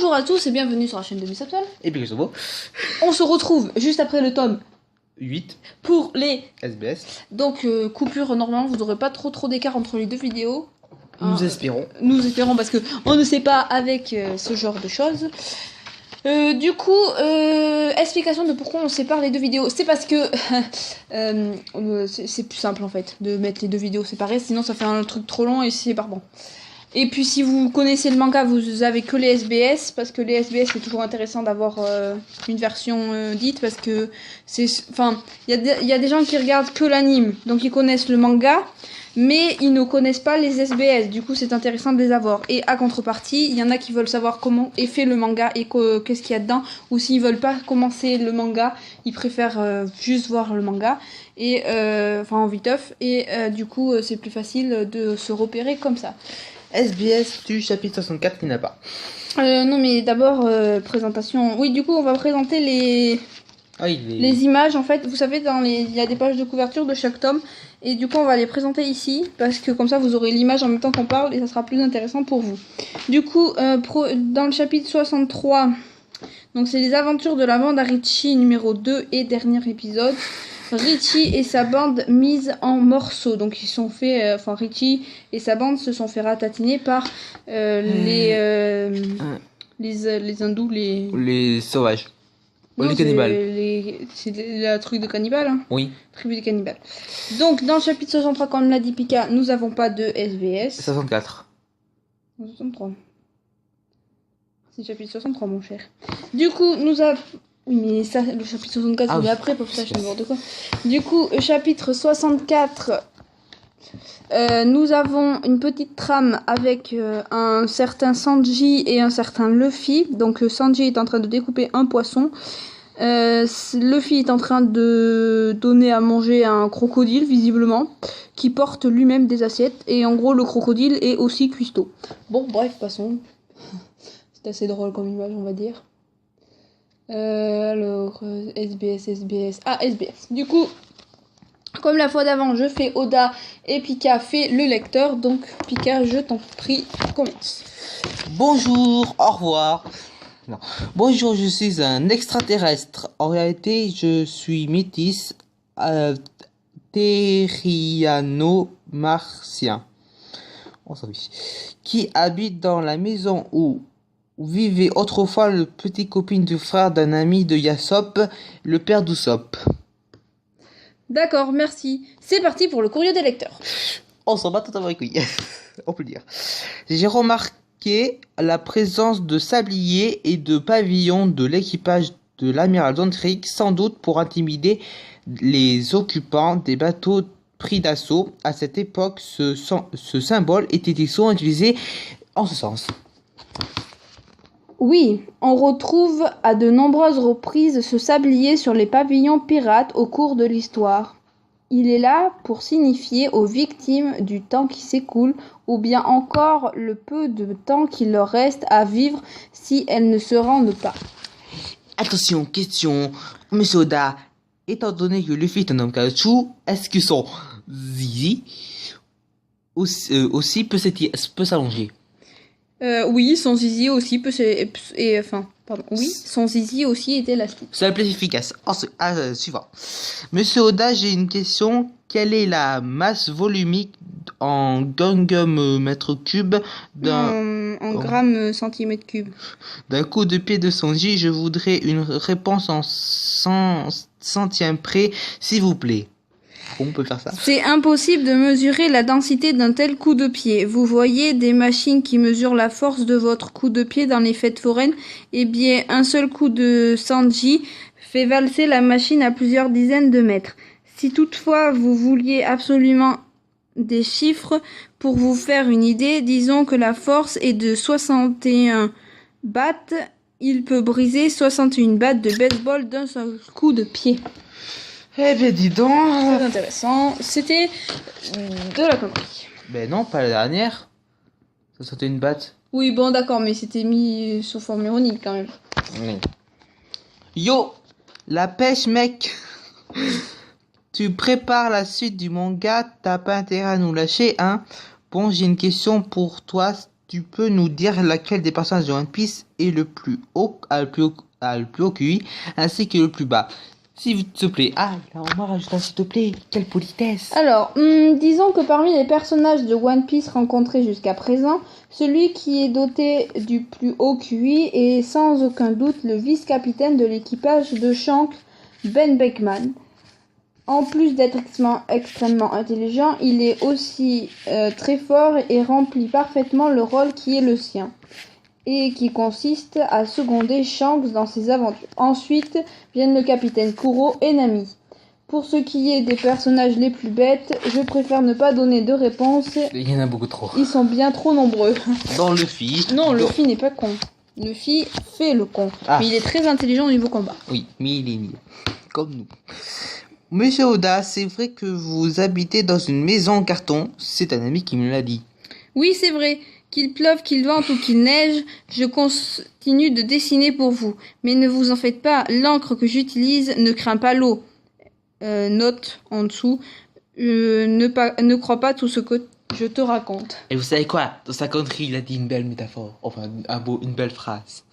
Bonjour à tous et bienvenue sur la chaîne de Miss Absol. Et puis On se retrouve juste après le tome 8 pour les SBS. Donc coupure, normalement vous n'aurez pas trop d'écart entre les deux vidéos. Nous espérons. Nous espérons parce que on ne sait pas avec ce genre de choses. Du coup, explication de pourquoi on sépare les deux vidéos. C'est parce que c'est plus simple en fait de mettre les deux vidéos séparées, sinon ça fait un truc trop long et c'est barbant. Et puis si vous connaissez le manga, vous avez que les SBS, parce que les SBS c'est toujours intéressant d'avoir une version dite, parce que c'est, enfin, il y a des gens qui regardent que l'anime, donc ils connaissent le manga, mais ils ne connaissent pas les SBS. Du coup c'est intéressant de les avoir. Et à contrepartie, il y en a qui veulent savoir comment est fait le manga et qu'est-ce qu'il y a dedans, ou s'ils veulent pas commencer le manga, ils préfèrent juste voir le manga et enfin en viteuf, et du coup c'est plus facile de se repérer comme ça. SBS du chapitre 64 qui n'a pas. Non mais d'abord présentation. Oui, du coup on va présenter les images en fait. Vous savez, il y a des pages de couverture de chaque tome, et du coup on va les présenter ici parce que comme ça vous aurez l'image en même temps qu'on parle et ça sera plus intéressant pour vous. Du coup dans le chapitre 63, donc c'est les aventures de la bande à Richie numéro 2 et dernier épisode. Richie et sa bande mise en morceaux. Donc ils sont fait, Richie et sa bande se sont fait ratatiner par les hindous, les sauvages. Non, les cannibales. C'est la truc de cannibales. Hein. Oui. Tribu des cannibales. Donc dans le chapitre 63, comme l'a dit Pika, nous avons pas de SBS. 64. 63. C'est le chapitre 63, mon cher. Du coup, nous avons... Oui, mais ça, le chapitre 64, c'est après, pour ça, je n'importe quoi. Du coup, chapitre 64, nous avons une petite trame avec un certain Sanji et un certain Luffy. Donc, Sanji est en train de découper un poisson. Luffy est en train de donner à manger à un crocodile, visiblement, qui porte lui-même des assiettes. Et en gros, le crocodile est aussi cuistot. Bon, bref, passons. C'est assez drôle comme image, on va dire. Alors, SBS. Ah, SBS. Du coup, comme la fois d'avant, je fais Oda et Pika fait le lecteur. Donc, Pika, je t'en prie, commence. Bonjour, au revoir. Non. Bonjour, je suis un extraterrestre. En réalité, je suis métis terriano-martien. Qui habite dans la maison où vivait autrefois le petit copine du frère d'un ami de Yasop, le père d'Usopp. D'accord, merci. C'est parti pour le courrier des lecteurs. On s'en bat totalement les couilles, on peut le dire. J'ai remarqué la présence de sabliers et de pavillons de l'équipage de l'amiral Dontrix, sans doute pour intimider les occupants des bateaux pris d'assaut. À cette époque, ce symbole était souvent utilisé en ce sens. Oui, on retrouve à de nombreuses reprises ce sablier sur les pavillons pirates au cours de l'histoire. Il est là pour signifier aux victimes du temps qui s'écoule, ou bien encore le peu de temps qu'il leur reste à vivre si elles ne se rendent pas. Attention, question, Monsieur Oda, étant donné que Luffy est un homme caoutchouc, est-ce que son zizi aussi peut s'allonger? Oui, son zizi aussi peut son zizi aussi est élastique. C'est plus efficace. Suivant. Monsieur Oda, j'ai une question. Quelle est la masse volumique en gangram mètre cube en grammes centimètre cube d'un coup de pied de Sanji? Je voudrais une réponse en centième près, s'il vous plaît. On peut faire ça. C'est impossible de mesurer la densité d'un tel coup de pied. Vous voyez des machines qui mesurent la force de votre coup de pied dans les fêtes foraines. Eh bien, un seul coup de Sanji fait valser la machine à plusieurs dizaines de mètres. Si toutefois vous vouliez absolument des chiffres pour vous faire une idée, disons que la force est de 61 battes. Il peut briser 61 battes de baseball d'un seul coup de pied. Eh bien, dis donc. C'est intéressant. C'était de la connerie. Ben non, pas la dernière. Ça sautait une batte. Oui, bon, d'accord, mais c'était mis sous forme ironique quand même. Oui. Yo, la pêche, mec. Tu prépares la suite du manga, t'as pas intérêt à nous lâcher, hein? Bon, j'ai une question pour toi. tu peux nous dire laquelle des personnages de One Piece est le plus haut, a le plus haut QI, ainsi que le plus bas. S'il te plaît. Ah, là, on m'a rajouté un s'il te plaît. Quelle politesse. Alors, disons que parmi les personnages de One Piece rencontrés jusqu'à présent, celui qui est doté du plus haut QI est sans aucun doute le vice-capitaine de l'équipage de Shanks, Ben Beckman. En plus d'être extrêmement intelligent, il est aussi très fort et remplit parfaitement le rôle qui est le sien, et qui consiste à seconder Shanks dans ses aventures. Ensuite viennent le capitaine Kuro et Nami. Pour ce qui est des personnages les plus bêtes, je préfère ne pas donner de réponse. Il y en a beaucoup trop. Ils sont bien trop nombreux. Dans Luffy. Non, Luffy n'est pas con. Luffy fait le con. Mais il est très intelligent au niveau combat. Oui, mais il est nul. Comme nous. Monsieur Oda, c'est vrai que vous habitez dans une maison en carton. C'est un ami qui me l'a dit. Oui, c'est vrai. Qu'il pleuve, qu'il vente ou qu'il neige, je continue de dessiner pour vous. Mais ne vous en faites pas, l'encre que j'utilise ne craint pas l'eau. Note en dessous, ne crois pas tout ce que je te raconte. Et vous savez quoi? Dans sa connerie, il a dit une belle métaphore. Enfin, une belle phrase.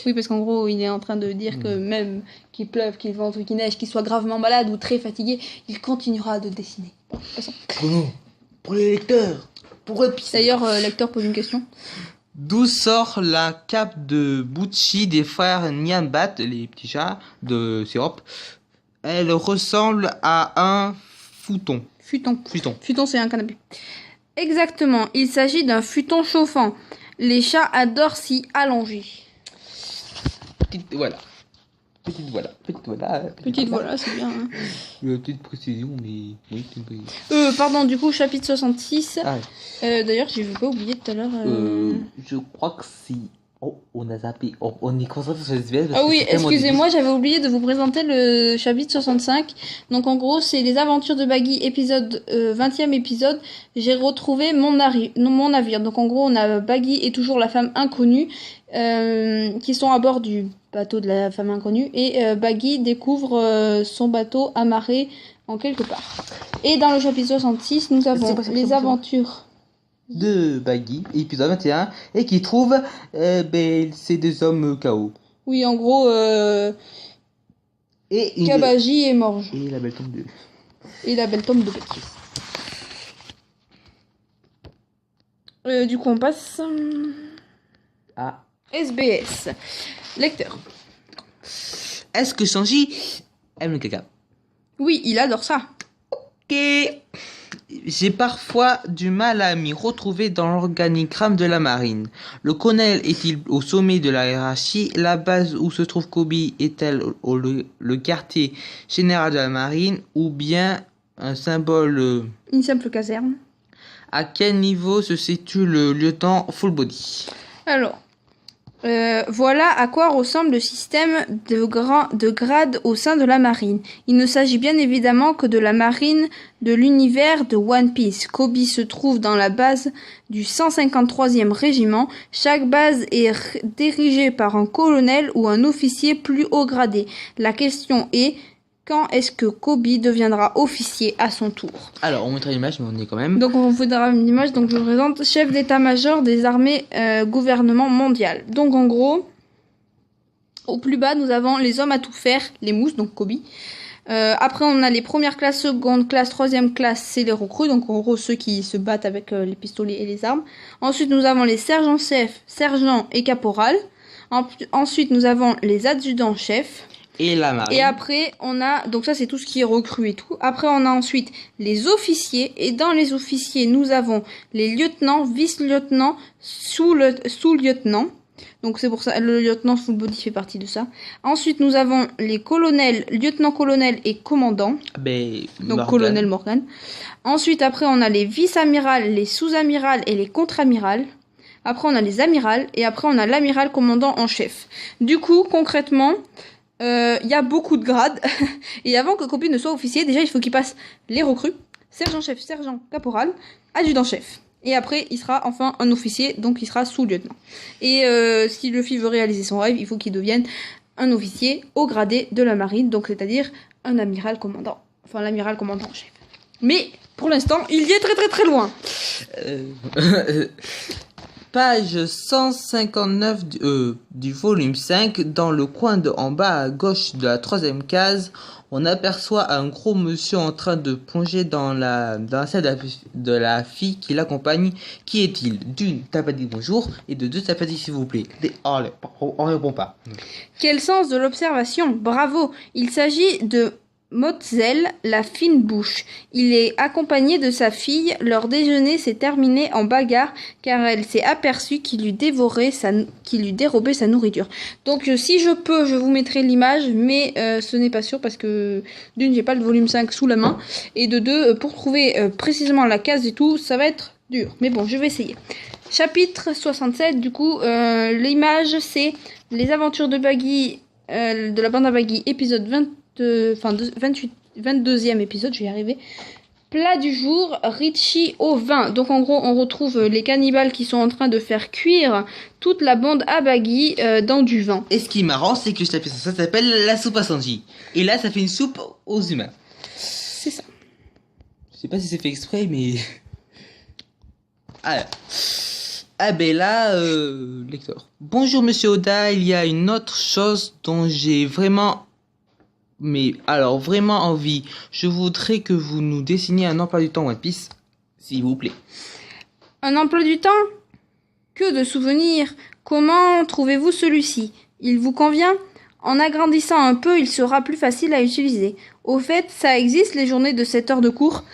Oui, parce qu'en gros, il est en train de dire que même qu'il pleuve, qu'il vente ou qu'il neige, qu'il soit gravement malade ou très fatigué, il continuera de dessiner. Bon, passons. Pour nous, pour les lecteurs. D'ailleurs, lecteur pose une question. D'où sort la cape de Butchi des frères Nyambat, les petits chats de Sirop? Elle ressemble à un futon. Futon, c'est un canapé. Exactement, il s'agit d'un futon chauffant. Les chats adorent s'y allonger. Petite voilà, c'est bien. Hein. Petite précision, mais oui. Pardon, du coup, chapitre 66. Ah. D'ailleurs, j'ai pas oublié tout à l'heure. Je crois que si. Oh, on a zappé. On est concentré sur les SBS. Ah oui, excusez-moi, j'avais oublié de vous présenter le chapitre 65. Donc, en gros, c'est les aventures de Baggy, épisode 20e épisode. J'ai retrouvé mon navire. Donc, en gros, on a Baggy et toujours la femme inconnue qui sont à bord du bateau de la femme inconnue. Et Baggy découvre son bateau amarré en quelque part. Et dans le chapitre 66, nous avons les aventures de Baggy, épisode 21, et qui trouve c'est des hommes KO. Oui, en gros, Kabaji et Morge. Et la belle tombe de... Petit. Du coup, on passe à SBS. Lecteur. Est-ce que Sanji aime le caca? Oui, il adore ça. Ok. J'ai parfois du mal à m'y retrouver dans l'organigramme de la marine. Le colonel est-il au sommet de la hiérarchie? La base où se trouve Kobe est-elle le quartier général de la marine ou bien un symbole... Une simple caserne. À quel niveau se situe le lieutenant Full Body? Alors, voilà à quoi ressemble le système de grades au sein de la marine. Il ne s'agit bien évidemment que de la marine de l'univers de One Piece. Kobe se trouve dans la base du 153e régiment. Chaque base est dirigée par un colonel ou un officier plus haut gradé. La question est... Quand est-ce que Kobe deviendra officier à son tour? Alors, on mettra une image, mais on est quand même... Donc, on vous donnera une image. Donc, je vous présente chef d'état-major des armées gouvernement mondial. Donc, en gros, au plus bas, nous avons les hommes à tout faire, les mousses, donc Kobe. Après, on a les premières classes, seconde classe, troisième classe, c'est les recrues. Donc, en gros, ceux qui se battent avec les pistolets et les armes. Ensuite, nous avons les sergents-chefs, sergents et caporal. Ensuite, nous avons les adjudants-chefs. Et la marine. Et après, on a... Donc ça, c'est tout ce qui est recrue et tout. Après, on a ensuite les officiers. Et dans les officiers, nous avons les lieutenants, vice-lieutenants, sous-lieutenants. Donc c'est pour ça, le lieutenant Full Body fait partie de ça. Ensuite, nous avons les colonels, lieutenant-colonel et commandant. Donc colonel Morgan. Ensuite, après, on a les vice-amirals, les sous-amirals et les contre-amirals. Après, on a les amirals. Et après, on a l'amiral commandant en chef. Du coup, concrètement... y a beaucoup de grades. Et avant que Kobe ne soit officier, déjà il faut qu'il passe les recrues, sergent-chef, sergent, caporal, adjudant-chef. Et après il sera enfin un officier, donc il sera sous-lieutenant. Et si Luffy veut réaliser son rêve, il faut qu'il devienne un officier haut gradé de la marine, donc c'est-à-dire un amiral commandant. Enfin l'amiral commandant en chef. Mais pour l'instant il y est très très très loin. Page 159 du volume 5, dans le coin en bas à gauche de la troisième case, on aperçoit un gros monsieur en train de plonger dans la salle de la fille qui l'accompagne. Qui est-il? D'une, t'as pas dit bonjour, et de deux, t'as pas dit s'il vous plaît. On répond pas. Quel sens de l'observation! Bravo! Il s'agit de Motzel, la fine bouche. Il est accompagné de sa fille. Leur déjeuner s'est terminé en bagarre car elle s'est aperçue qu'il lui dérobait sa nourriture. Donc si je peux, je vous mettrai l'image, mais ce n'est pas sûr parce que d'une, j'ai pas le volume 5 sous la main, et de deux, pour trouver précisément la case et tout, ça va être dur. Mais bon, je vais essayer. Chapitre 67, du coup, l'image c'est les aventures de Baggy, de la bande à Baggy, épisode 22e épisode, je vais y arriver. Plat du jour, Richie au vin. Donc en gros, on retrouve les cannibales qui sont en train de faire cuire toute la bande à Baggy dans du vin. Et ce qui est marrant, c'est que ça s'appelle la soupe à Sanji. Et là, ça fait une soupe aux humains. C'est ça. Je sais pas si c'est fait exprès, mais... Abella, lecteur. Bonjour Monsieur Oda, il y a une autre chose dont j'ai vraiment envie. Je voudrais que vous nous dessiniez un emploi du temps One Piece, s'il vous plaît. Un emploi du temps? Que de souvenirs! Comment trouvez-vous celui-ci? Il vous convient? En agrandissant un peu, il sera plus facile à utiliser. Au fait, ça existe les journées de 7 heures de cours?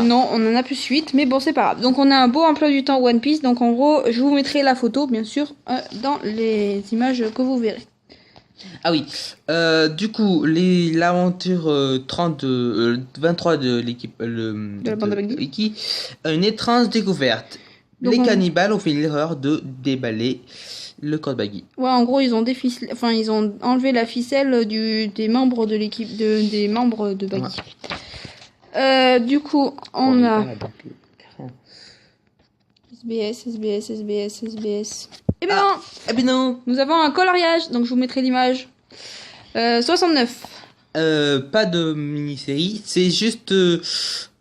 Non, on en a plus 8, mais bon, c'est pas grave. Donc on a un beau emploi du temps One Piece. Donc en gros, je vous mettrai la photo, bien sûr, dans les images que vous verrez. Ah oui, du coup, l'aventure 23 de l'équipe de la bande à Baggy. Une étrange découverte. Donc, les cannibales ont fait l'erreur de déballer le corps de Baggy. Ouais, en gros, ils ont enlevé la ficelle des membres de l'équipe, des membres de Baggy. Ouais. Du coup, on a SBS. Eh ben non. Nous avons un coloriage, donc je vous mettrai l'image. 69. Pas de mini-série, c'est juste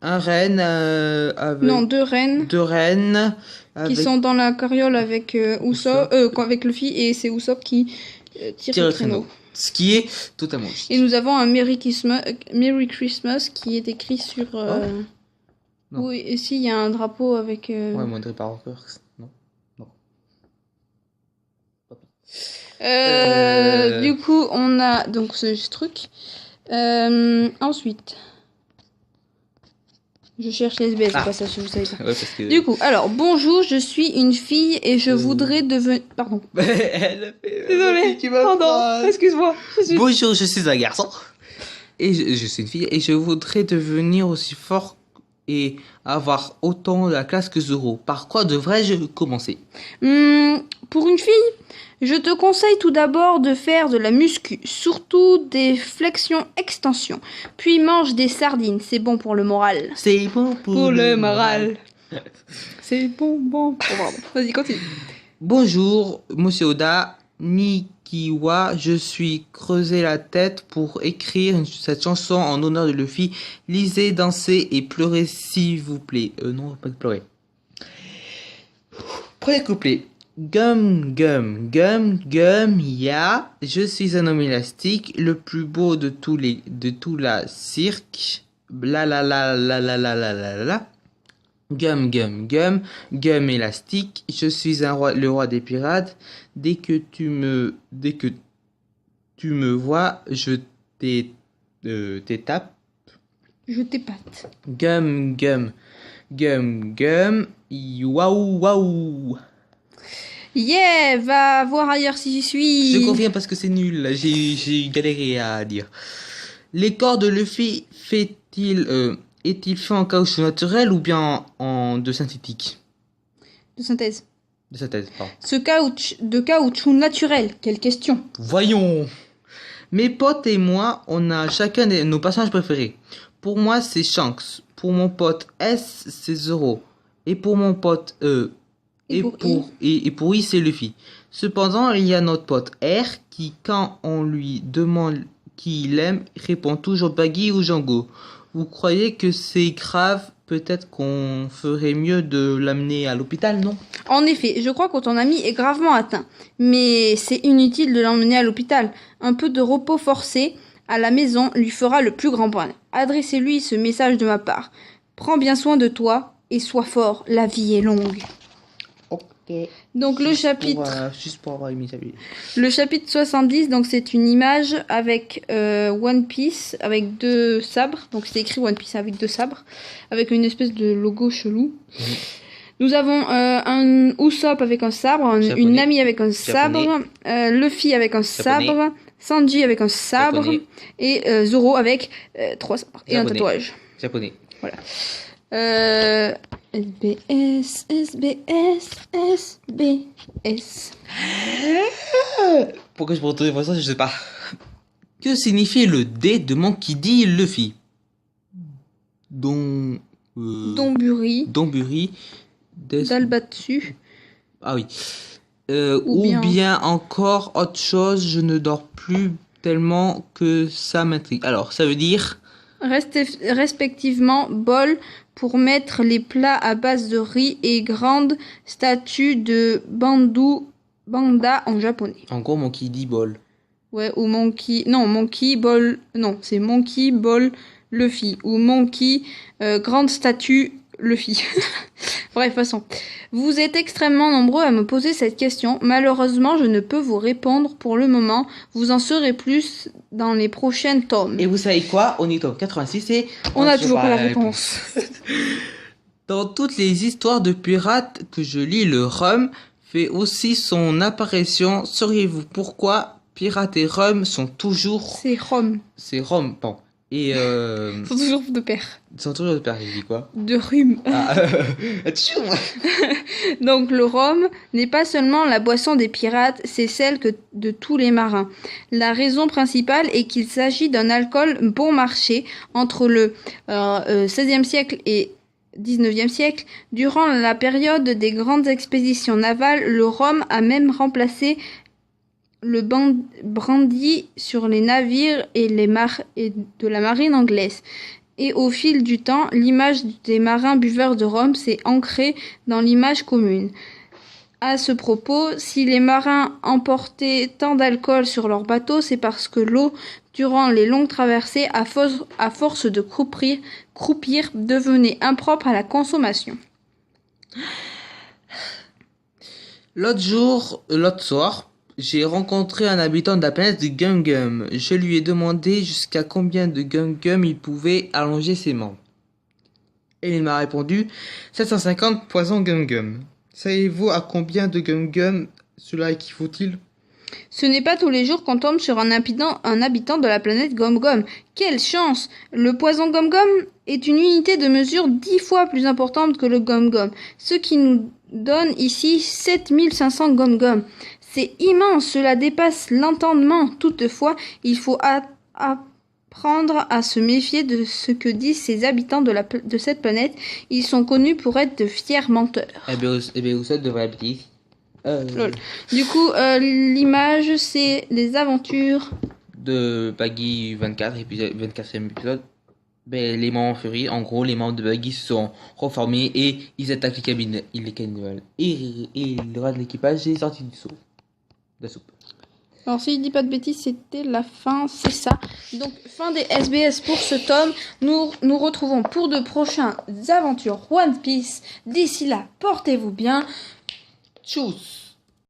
un renne avec... Non, deux rennes. Qui sont dans la carriole avec Usopp, avec Luffy, et c'est Usopp qui tire le traîneau. Ce qui est totalement juste. Et nous avons un Merry Christmas qui est écrit sur... Non. Oui, et si, il y a un drapeau avec... Ouais, Mondre Parker, non. Du coup, on a donc ce truc. Ensuite, je cherche les SBS, c'est pas ça, si vous savez pas. Ouais, parce que... Du coup, alors, bonjour, je suis une fille et je voudrais devenir... Pardon. Désolée, pardon, excuse-moi. Bonjour, je suis un garçon. Et je suis une fille et je voudrais devenir aussi fort et avoir autant la classe que Zoro. Par quoi devrais-je commencer? Pour une fille, je te conseille tout d'abord de faire de la muscu, surtout des flexions-extensions. Puis mange des sardines, c'est bon pour le moral. C'est bon pour le moral. C'est bon. Oh, vas-y, continue. Bonjour, Monsieur Oda, Nikiwa, je suis creusé la tête pour écrire cette chanson en honneur de Luffy. Lisez, dansez et pleurez s'il vous plaît. Non, pas de pleurer. Premier couplet. Gum, ya. Je suis un homme élastique, le plus beau de tout la cirque. Gum élastique. Je suis le roi des pirates. Dès que tu me vois, je t'étape. Je t'épate. Gum. Waouh. Yeah, va voir ailleurs si j'y suis. Je confirme parce que c'est nul, là. J'ai galéré à dire. Les corps de Luffy est-il fait en caoutchouc naturel ou bien de synthétique? De synthèse, pardon. De caoutchouc naturel, quelle question. Voyons. Mes potes et moi, on a chacun nos personnages préférés. Pour moi, c'est Shanks. Pour mon pote S, c'est Zoro. Et pour mon pote Et pour I, c'est Luffy. Cependant, il y a notre pote R qui, quand on lui demande qui il aime, répond toujours Baggy ou Django. Vous croyez que c'est grave peut-être qu'on ferait mieux de l'amener à l'hôpital, non? En effet, je crois que ton ami est gravement atteint. Mais c'est inutile de l'emmener à l'hôpital. Un peu de repos forcé à la maison lui fera le plus grand bien. Adressez-lui ce message de ma part. Prends bien soin de toi et sois fort, la vie est longue. Ok. Donc Juste pour avoir une mise à vie. le chapitre 70, donc c'est une image avec One Piece, avec 2 sabres. Donc c'est écrit One Piece avec 2 sabres, avec une espèce de logo chelou. Nous avons un Usopp avec un sabre, une Nami avec un sabre, Luffy avec un sabre, Sanji avec un sabre, et Zoro avec 3 sabres et un tatouage. Japonais. Voilà. SBS, SBS, SBS. Pourquoi je me retrouve ça, je sais pas. Que signifie le D de Monkey D. Luffy? Donburi. Dalbatsu. Ah oui. Ou bien encore autre chose, je ne dors plus tellement que ça m'intrigue. Alors, ça veut dire... respectivement bol pour mettre les plats à base de riz et grande statue de banda en japonais. En gros, Monkey dit bol. Ouais, ou Monkey bol, non, c'est Monkey bol Luffy, ou Monkey grande statue Luffy. Bref, passons. Vous êtes extrêmement nombreux à me poser cette question. Malheureusement, je ne peux vous répondre pour le moment. Vous en saurez plus dans les prochains tomes. Et vous savez quoi? On est au tome 86 et... On n'a toujours pas la réponse. Dans toutes les histoires de pirates que je lis, le rhum fait aussi son apparition. Sauriez-vous pourquoi pirates et rhum sont toujours... C'est rhum. C'est rhum, bon. Et Ils sont toujours de pair. Ils sont toujours de pair, j'ai dit quoi? De rhume. Donc le rhum n'est pas seulement la boisson des pirates, c'est celle de tous les marins. La raison principale est qu'il s'agit d'un alcool bon marché entre le XVIe siècle et XIXe siècle. Durant la période des grandes expéditions navales, le rhum a même remplacé le brandy sur les navires et de la marine anglaise. Et au fil du temps, l'image des marins buveurs de rhum s'est ancrée dans l'image commune. À ce propos, si les marins emportaient tant d'alcool sur leur bateau, c'est parce que l'eau, durant les longues traversées, à force de croupir, devenait impropre à la consommation. L'autre soir, j'ai rencontré un habitant de la planète de Gum-Gum. Je lui ai demandé jusqu'à combien de Gum-Gum il pouvait allonger ses membres. Et il m'a répondu 750 poisons Gum-Gum. Savez-vous à combien de Gum-Gum cela équivaut-il? Ce n'est pas tous les jours qu'on tombe sur un habitant de la planète Gum-Gum. Quelle chance! Le poison Gum-Gum est une unité de mesure 10 fois plus importante que le Gum-Gum, ce qui nous donne ici 7500 Gum-Gum. C'est immense, cela dépasse l'entendement. Toutefois, il faut apprendre à se méfier de ce que disent ces habitants de cette planète. Ils sont connus pour être de fiers menteurs. Eh bien, ça devrait habiter. Du coup, l'image, c'est les aventures de Baggy 24, 24e épisode. Ben, les membres en furie, en gros, les membres de Baggy se sont reformés et ils attaquent les cabines, les cannibales. Et le reste de l'équipage est sorti du seau. De la soupe. Alors, si je dis pas de bêtises, c'était la fin, c'est ça. Donc, fin des SBS pour ce tome. Nous retrouvons pour de prochaines aventures One Piece. D'ici là, portez-vous bien. Tchuss!